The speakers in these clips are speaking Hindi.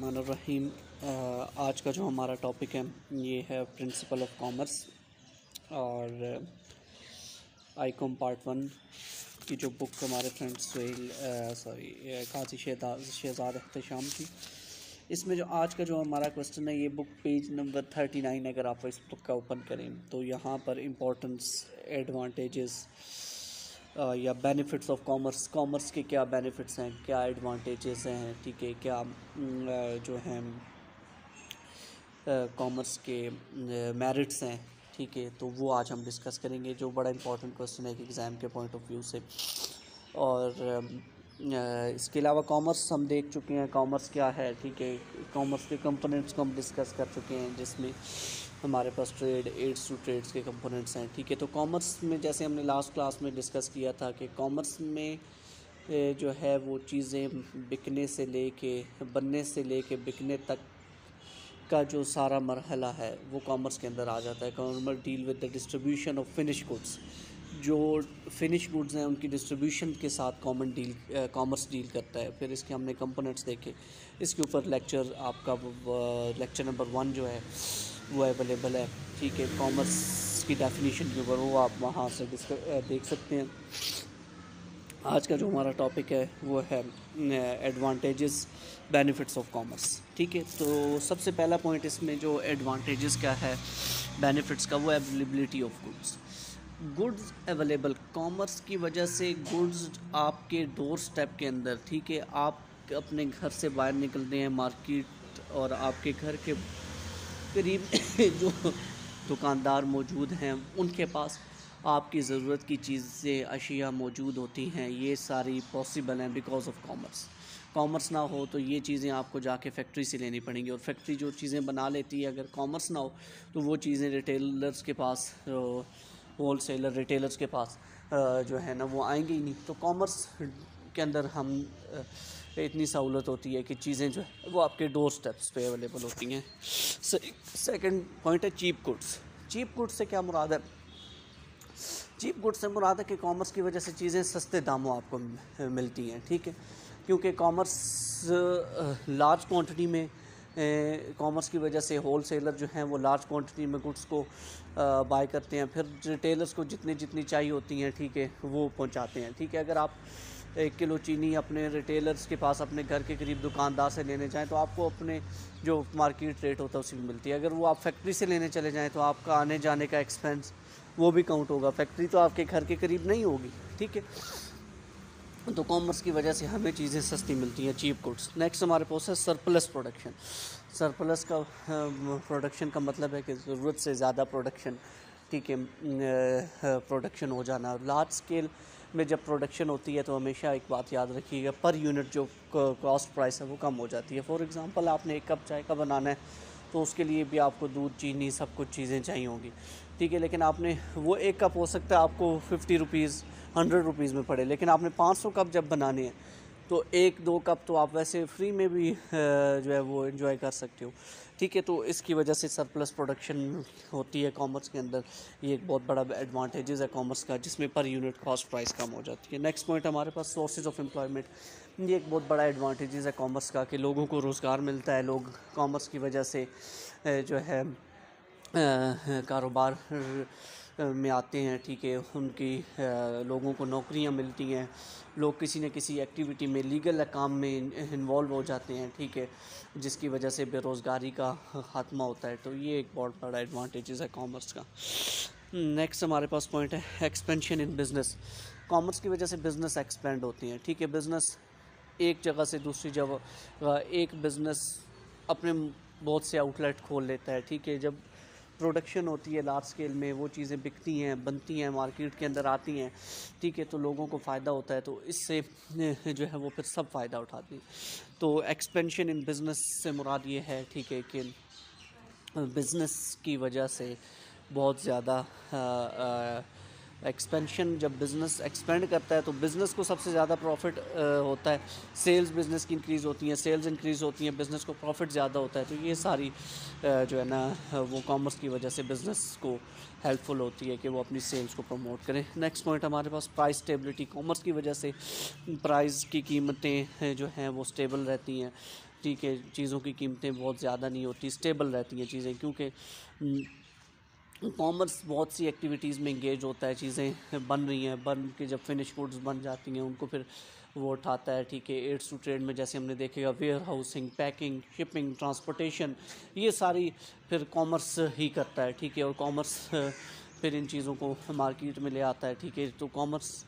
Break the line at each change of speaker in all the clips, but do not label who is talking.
बिस्मिल्लाहिर्रहमानिर्रहीम। आज का जो हमारा टॉपिक है ये है प्रिंसिपल ऑफ कॉमर्स और आईकॉम पार्ट 1 की जो बुक हमारे फ्रेंड काजी शहजाद एहतशाम की। इसमें जो आज का जो हमारा क्वेश्चन है, ये बुक पेज नंबर 39, अगर आप इस बुक का ओपन करें तो यहाँ पर इम्पोर्टेंस, एडवांटेजेस या बेनिफिट्स ऑफ कॉमर्स के क्या बेनिफिट्स हैं, क्या एडवांटेजेस हैं, ठीक है, क्या जो हैं कॉमर्स के मेरिट्स हैं, ठीक है, तो वो आज हम डिस्कस करेंगे, जो बड़ा इंपॉर्टेंट क्वेश्चन है कि एग्ज़ाम के पॉइंट ऑफ व्यू से। और इसके अलावा कॉमर्स हम देख चुके हैं, कॉमर्स क्या है, ठीक है, कॉमर्स के कंपोनेंट्स को हम डिस्कस कर चुके हैं, जिसमें हमारे पास ट्रेड, एड्स टू ट्रेड्स के कंपोनेंट्स हैं, ठीक है। तो कॉमर्स में जैसे हमने लास्ट क्लास में डिस्कस किया था कि कॉमर्स में जो है वो चीज़ें बिकने से लेके, बनने से लेके बिकने तक का जो सारा मरहला है वो कॉमर्स के अंदर आ जाता है। Commerce deal with the distribution of finish goods, जो फिनिश गुड्स हैं उनकी डिस्ट्रीब्यूशन के साथ कॉमर्स डील करता है। फिर इसके हमने कंपोनेंट्स देखे, इसके ऊपर लेक्चर आपका लेक्चर नंबर 1 जो है वो अवेलेबल है, ठीक है, कॉमर्स की डेफिनेशन के ऊपर, वो आप वहाँ से देख सकते हैं। आज का जो हमारा टॉपिक है वो है एडवांटेजेस, बेनिफिट्स ऑफ कॉमर्स, ठीक है। तो सबसे पहला पॉइंट इसमें जो एडवांटेजेस का है, बेनिफिट्स का, वो availability of goods available. Commerce की वजह से गुड्स आपके डोर स्टेप के अंदर, ठीक है, आप अपने घर से बाहर निकलते हैं मार्केट, और आपके घर के करीब जो दुकानदार मौजूद हैं उनके पास आपकी ज़रूरत की चीज़ें, अशिया मौजूद होती हैं। ये सारी पॉसिबल हैं बिकॉज ऑफ कॉमर्स। कॉमर्स ना हो तो ये चीज़ें आपको जाके फैक्ट्री से लेनी पड़ेंगी, और फैक्ट्री जो चीज़ें बना लेती है, अगर कॉमर्स ना हो तो वो चीज़ें रिटेलर्स के पास, होलसेलर रिटेलर्स के पास जो है ना वो आएंगी ही नहीं। तो कॉमर्स के अंदर हम इतनी सहूलत होती है कि चीज़ें जो है वो आपके डोर स्टेप्स पे अवेलेबल होती हैं। सेकंड पॉइंट है चीप गुड्स। चीप गुड्स से क्या मुराद है? चीप गुड्स से मुराद है कि कॉमर्स की वजह से चीज़ें सस्ते दामों आपको मिलती हैं, ठीक है, क्योंकि कॉमर्स लार्ज क्वांटिटी में, कॉमर्स की वजह से होलसेलर जो हैं वो लार्ज क्वांटिटी में गुड्स को बाय करते हैं, फिर रिटेलर्स को जितनी चाहिए होती हैं, ठीक है, वो पहुंचाते हैं, ठीक है। अगर आप 1 किलो चीनी अपने रिटेलर्स के पास अपने घर के करीब दुकानदार से लेने जाएं तो आपको अपने जो मार्केट रेट होता है उसी में मिलती है। अगर वो आप फैक्ट्री से लेने चले जाएं तो आपका आने जाने का एक्सपेंस वो भी काउंट होगा, फैक्ट्री तो आपके घर के करीब नहीं होगी, ठीक है। तो कॉमर्स की वजह से हमें चीज़ें सस्ती मिलती हैं, चीप गुड्स। नेक्स्ट हमारे पास है सरप्लस प्रोडक्शन। सरप्लस का प्रोडक्शन का मतलब है कि ज़रूरत से ज़्यादा प्रोडक्शन, ठीक है, प्रोडक्शन हो जाना। लार्ज स्केल में जब प्रोडक्शन होती है तो हमेशा एक बात याद रखिएगा, पर यूनिट जो कॉस्ट प्राइस है वो कम हो जाती है। फॉर एग्ज़ाम्पल, आपने 1 कप चाय का बनाना है तो उसके लिए भी आपको दूध, चीनी, सब कुछ चीज़ें चाहिए होंगी, ठीक है, लेकिन आपने वो 1 कप हो सकता है आपको 50 रुपीज़, 100 रुपीज़ में पड़े, लेकिन आपने 500 कप जब बनाने हैं तो 1-2 कप तो आप वैसे फ्री में भी जो है वो एंजॉय कर सकते हो, ठीक है। तो इसकी वजह से सरप्लस प्रोडक्शन होती है कॉमर्स के अंदर। ये एक बहुत बड़ा एडवांटेजेस है कॉमर्स का, जिसमें पर यूनिट कॉस्ट प्राइस कम हो जाती है। नेक्स्ट पॉइंट हमारे पास सोर्सेज ऑफ एम्प्लॉयमेंट। ये एक बहुत बड़ा एडवांटेजेस है कॉमर्स का कि लोगों को रोज़गार मिलता है। लोग कॉमर्स की वजह से जो है कारोबार में आते हैं, ठीक है, उनकी लोगों को नौकरियां मिलती हैं, लोग किसी न किसी एक्टिविटी में, लीगल काम में इन्वॉल्व हो जाते हैं, ठीक है, जिसकी वजह से बेरोज़गारी का ख़ात्मा होता है। तो ये एक बहुत बड़ा एडवांटेजेस है कॉमर्स का। नेक्स्ट हमारे पास पॉइंट है एक्सपेंशन इन बिज़नेस। कॉमर्स की वजह से बिज़नेस एक्सपेंड होती हैं, ठीक है। बिज़नेस एक जगह से दूसरी जगह, एक बिज़नेस अपने बहुत से आउटलेट खोल लेता है, ठीक है। जब प्रोडक्शन होती है लार्ज स्केल में, वो चीज़ें बिकती हैं, बनती हैं, मार्केट के अंदर आती हैं, ठीक है, तो लोगों को फ़ायदा होता है, तो इससे जो है वो फिर सब फ़ायदा उठाती हैं। तो एक्सपेंशन इन बिज़नेस से मुराद ये है, ठीक है, कि बिज़नेस की वजह से बहुत ज़्यादा एक्सपेंशन, जब बिज़नेस एक्सपेंड करता है तो बिज़नेस को सबसे ज़्यादा प्रॉफिट होता है। सेल्स बिज़नेस की इंक्रीज़ होती हैं, सेल्स इंक्रीज़ होती हैं, बिज़नेस को प्रॉफिट ज़्यादा होता है। तो ये सारी जो है ना वो कॉमर्स की वजह से बिज़नेस को हेल्पफुल होती है कि वो अपनी सेल्स को प्रमोट करें। नेक्स्ट पॉइंट हमारे पास प्राइस स्टेबिलिटी। कॉमर्स की वजह से प्राइस की कीमतें जो हैं वो स्टेबल रहती हैं। ठीक है, चीज़ों की कीमतें बहुत ज़्यादा नहीं होती, स्टेबल रहती हैं चीज़ें, क्योंकि कॉमर्स बहुत सी एक्टिविटीज़ में इंगेज होता है। चीज़ें बन रही हैं, बन के जब फिनिश गुड्स बन जाती हैं उनको फिर वो उठाता है, ठीक है। एड्स टू ट्रेड में जैसे हमने देखेगा warehousing, packing, shipping, transportation, ये सारी फिर कॉमर्स ही करता है, ठीक है। और कॉमर्स फिर इन चीज़ों को मार्केट में ले आता है, ठीक है। तो कॉमर्स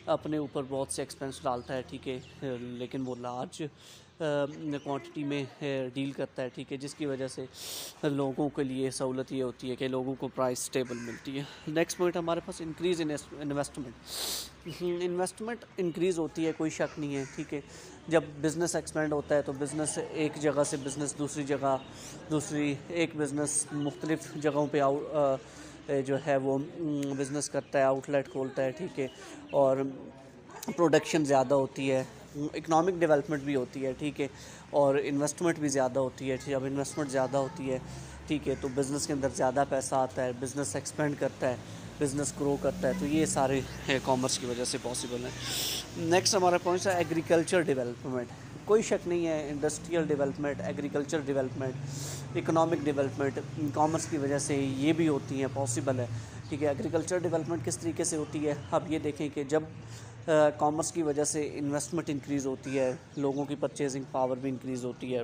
अपने ऊपर बहुत से एक्सपेंस डालता है, ठीक है, लेकिन वो लार्ज क्वांटिटी में डील करता है, ठीक है, जिसकी वजह से लोगों के लिए सहूलत ये होती है कि लोगों को प्राइस स्टेबल मिलती है। नेक्स्ट पॉइंट हमारे पास increase in investment. Investment increase होती है, कोई शक नहीं है, ठीक है। जब बिज़नेस एक्सपेंड होता है तो बिज़नेस एक जगह से बिज़नेस दूसरी जगह, एक बिज़नेस मुख्तलिफ़ जगहों पे जो है वो बिज़नेस करता है, आउटलेट खोलता है, ठीक है। और प्रोडक्शन ज़्यादा होती है, इकोनॉमिक डेवलपमेंट भी होती है, ठीक है। और इन्वेस्टमेंट भी ज़्यादा होती है, जब इन्वेस्टमेंट ज़्यादा होती है, ठीक है, तो बिज़नेस के अंदर ज़्यादा पैसा आता है, बिज़नेस एक्सपेंड करता है, बिज़नेस ग्रो करता है। तो ये सारे कॉमर्स की वजह से पॉसिबल है। नेक्स्ट हमारा पॉइंट है एग्रीकल्चर डेवलपमेंट। कोई शक नहीं है, industrial development, agriculture development, economic development commerce की वजह से ये भी होती हैं, पॉसिबल है, ठीक है। एग्रीकल्चर डेवलपमेंट किस तरीके से होती है, अब ये देखें कि जब कॉमर्स की वजह से इन्वेस्टमेंट इंक्रीज़ होती है, लोगों की परचेजिंग पावर भी इंक्रीज़ होती है,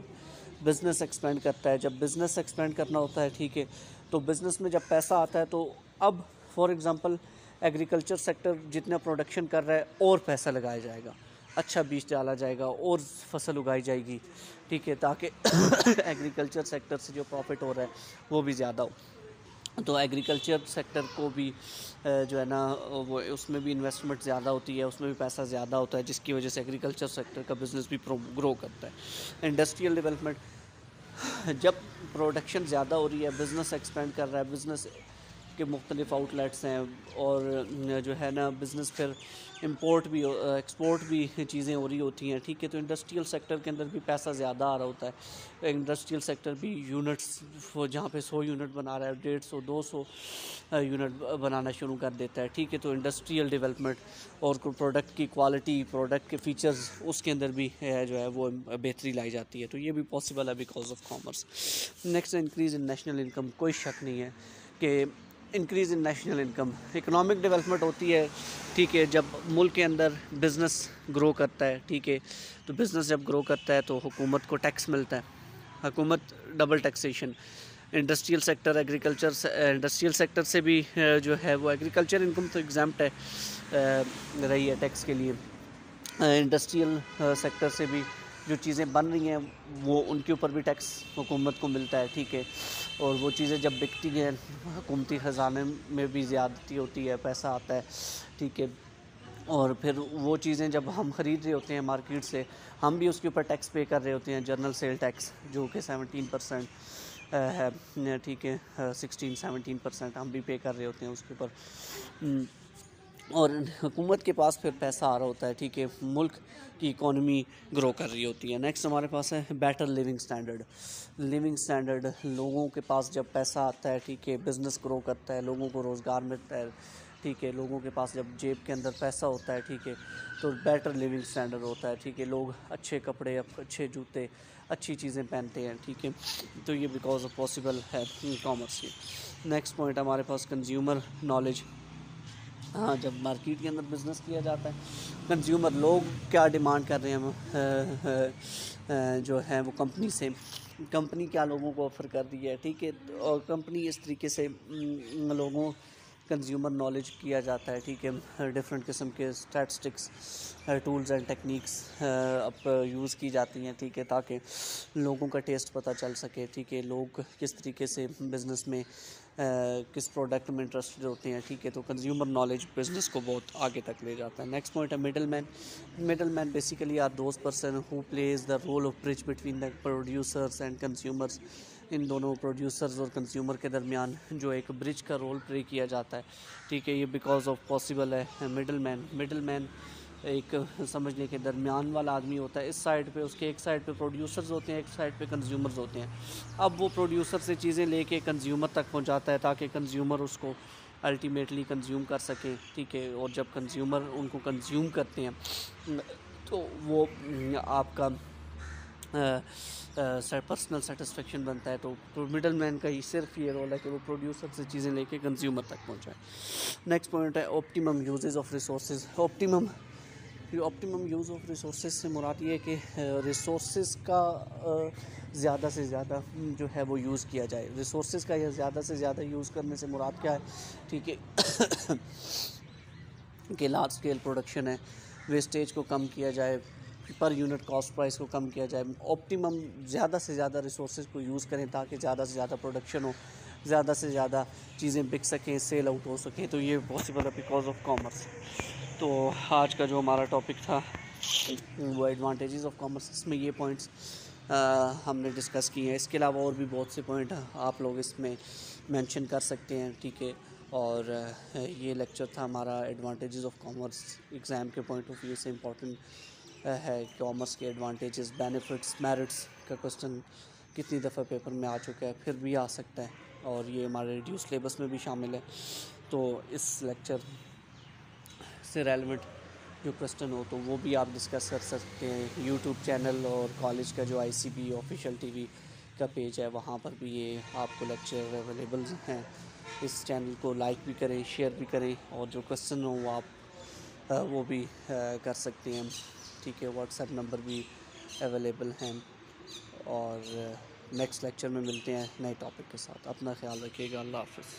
बिज़नेस एक्सपेंड करता है। जब बिज़नेस एक्सपेंड करना होता है, ठीक है, तो बिज़नेस में जब पैसा आता है तो अब फॉर एग्ज़ाम्पल एग्रीकल्चर सेक्टर जितना प्रोडक्शन कर रहा है और पैसा लगाया जाएगा, अच्छा बीज डाला जाएगा और फसल उगाई जाएगी, ठीक है, ताकि एग्रीकल्चर सेक्टर से जो प्रॉफिट हो रहा है वो भी ज़्यादा हो। तो एग्रीकल्चर सेक्टर को भी जो है ना वो उसमें भी इन्वेस्टमेंट ज़्यादा होती है, उसमें भी पैसा ज़्यादा होता है, जिसकी वजह से एग्रीकल्चर सेक्टर का बिज़नेस भी ग्रो करता है। इंडस्ट्रियल डेवलपमेंट, जब प्रोडक्शन ज़्यादा हो रही है, बिज़नेस एक्सपेंड कर रहा है, बिज़नेस के मुख्तलिफ आउटलेट्स हैं और जो है ना बिज़नेस फिर इंपोर्ट भी एक्सपोर्ट भी चीज़ें हो रही होती हैं, ठीक है। तो इंडस्ट्रियल सेक्टर के अंदर भी पैसा ज़्यादा आ रहा होता है। इंडस्ट्रियल सेक्टर भी यूनिट्स जहाँ पे 100 यूनिट बना रहा है 150 200 यूनिट बनाना शुरू कर देता है, ठीक है। तो इंडस्ट्रियल डेवलपमेंट और प्रोडक्ट की क्वालिटी, प्रोडक्ट के फीचर्स, उसके अंदर भी जो है वो बेहतरी लाई जाती है। तो ये भी पॉसिबल है because of commerce. Next, increase in national income. कोई शक नहीं है कि increase in national income, economic development होती है, ठीक है। जब मुल्क के अंदर बिज़नेस ग्रो करता है, ठीक है, तो बिज़नेस जब ग्रो करता है तो हुकूमत को टैक्स मिलता है, हुकूमत double taxation. Industrial sector, industrial sector से भी जो है वो एग्रीकल्चर इनकम तो एग्जाम्प्ट है रही है टैक्स के लिए। इंडस्ट्रियल सेक्टर से भी जो चीज़ें बन रही हैं वो उनके ऊपर भी टैक्स हुकूमत को मिलता है, ठीक है। और वो चीज़ें जब बिकती हैं हुकूमती ख़जाने में भी ज़्यादती होती है, पैसा आता है, ठीक है। और फिर वो चीज़ें जब हम ख़रीद रहे होते हैं मार्केट से, हम भी उसके ऊपर टैक्स पे कर रहे होते हैं, जनरल सेल टैक्स, जो कि 17% है, ठीक है। 16-17% हम भी पे कर रहे होते हैं उसके ऊपर। और हुकूमत के पास फिर पैसा आ रहा होता है, ठीक है, मुल्क की इकॉनमी ग्रो कर रही होती है। नेक्स्ट हमारे पास है better living standard. Living standard, लोगों के पास जब पैसा आता है, ठीक है, बिज़नेस ग्रो करता है, लोगों को रोज़गार मिलता है, ठीक है, लोगों के पास जब जेब के अंदर पैसा होता है, ठीक है, तो बेटर लिविंग स्टैंडर्ड होता है, ठीक है। लोग अच्छे कपड़े, अच्छे जूते, अच्छी चीज़ें पहनते हैं, ठीक है। तो ये बिकॉज ऑफ पॉसिबल है कॉमर्स की। नेक्स्ट पॉइंट हमारे पास कंज्यूमर नॉलेज। हाँ, जब मार्केट के अंदर बिज़नेस किया जाता है, कंज्यूमर लोग क्या डिमांड कर रहे हैं जो है वो कंपनी से, कंपनी क्या लोगों को ऑफ़र कर रही है, ठीक है। और कंपनी इस तरीके से लोगों कंज्यूमर नॉलेज किया जाता है, ठीक है। डिफरेंट किस्म के स्टैटिस्टिक्स, टूल्स एंड टेक्निक्स अब यूज़ की जाती हैं, ठीक है, ताकि लोगों का टेस्ट पता चल सके, ठीक है। लोग किस तरीके से बिज़नेस में किस प्रोडक्ट में इंटरेस्टेड होते हैं, ठीक है। तो कंज्यूमर नॉलेज बिज़नेस को बहुत आगे तक ले जाता है। नेक्स्ट पॉइंट है middle man. Middle man basically are those person who plays the role of bridge between the producers and consumers. इन दोनों प्रोड्यूसर्स और कंज्यूमर के दरमियान जो एक ब्रिज का रोल प्ले किया जाता है, ठीक है। ये बिकॉज ऑफ पॉसिबल है मिडल मैन एक समझने के दरमियान वाला आदमी होता है। इस साइड पे उसके एक साइड पे प्रोड्यूसर्स होते हैं, एक साइड पे कंज्यूमर्स होते हैं। अब वो प्रोड्यूसर से चीज़ें लेके कंज्यूमर तक पहुंचाता है ताकि कंज्यूमर उसको अल्टीमेटली कंज्यूम कर सके, ठीक है। और जब कंज्यूमर उनको कंज्यूम करते हैं तो वो आपका पर्सनल सेटिस्फेक्शन बनता है। तो मिडल मैन का ही सिर्फ ये रोल है कि वो प्रोड्यूसर से चीज़ें लेके कंज्यूमर तक पहुंचाए। नेक्स्ट पॉइंट है optimum uses of resources. Optimum use of resources से मुराद ये है कि रिसोर्सेज का ज़्यादा से ज़्यादा जो है वो यूज़ किया जाए। रिसोर्सेज का या ज़्यादा से ज़्यादा यूज़ करने से मुराद क्या है, ठीक है कि लार्ज स्केल प्रोडक्शन है, वेस्टेज को कम किया जाए, पर यूनिट कॉस्ट प्राइस को कम किया जाए। ऑप्टिमम ज़्यादा से ज़्यादा रिसोर्सेज को यूज़ करें ताकि ज़्यादा से ज़्यादा प्रोडक्शन हो, ज़्यादा से ज़्यादा चीज़ें बिक सकें, सेल आउट हो सकें। तो ये पॉसिबल है बिकॉज ऑफ कॉमर्स। तो आज का जो हमारा टॉपिक था वो एडवांटेजेस ऑफ कॉमर्स, इसमें ये पॉइंट्स हमने डिस्कस किए हैं। इसके अलावा और भी बहुत से पॉइंट आप लोग इसमें मेंशन कर सकते हैं, ठीक है। और ये लेक्चर था हमारा एडवांटेजेस ऑफ कॉमर्स। एग्ज़ाम के पॉइंट ऑफ व्यू से इम्पोर्टेंट है कॉमर्स के एडवांटेजेस, बेनिफिट्स, मेरिट्स का क्वेश्चन कितनी दफ़ा पेपर में आ चुका है, फिर भी आ सकता है, और ये हमारे रिड्यूस सिलेबस में भी शामिल है। तो इस लेक्चर से रेलेवेंट जो क्वेश्चन हो तो वो भी आप डिस्कस कर सकते हैं। यूट्यूब चैनल और कॉलेज का जो ICB ऑफिशियल TV का पेज है वहाँ पर भी ये आपको लेक्चर अवेलेबल हैं। इस चैनल को लाइक भी करें, शेयर भी करें, और जो क्वेश्चन हो वो आप वो भी कर सकते हैं, ठीक है। व्हाट्सएप नंबर भी अवेलेबल हैं। और नेक्स्ट लेक्चर में मिलते हैं नए टॉपिक के साथ। अपना ख्याल रखिएगा। अल्लाह हाफ़िज़।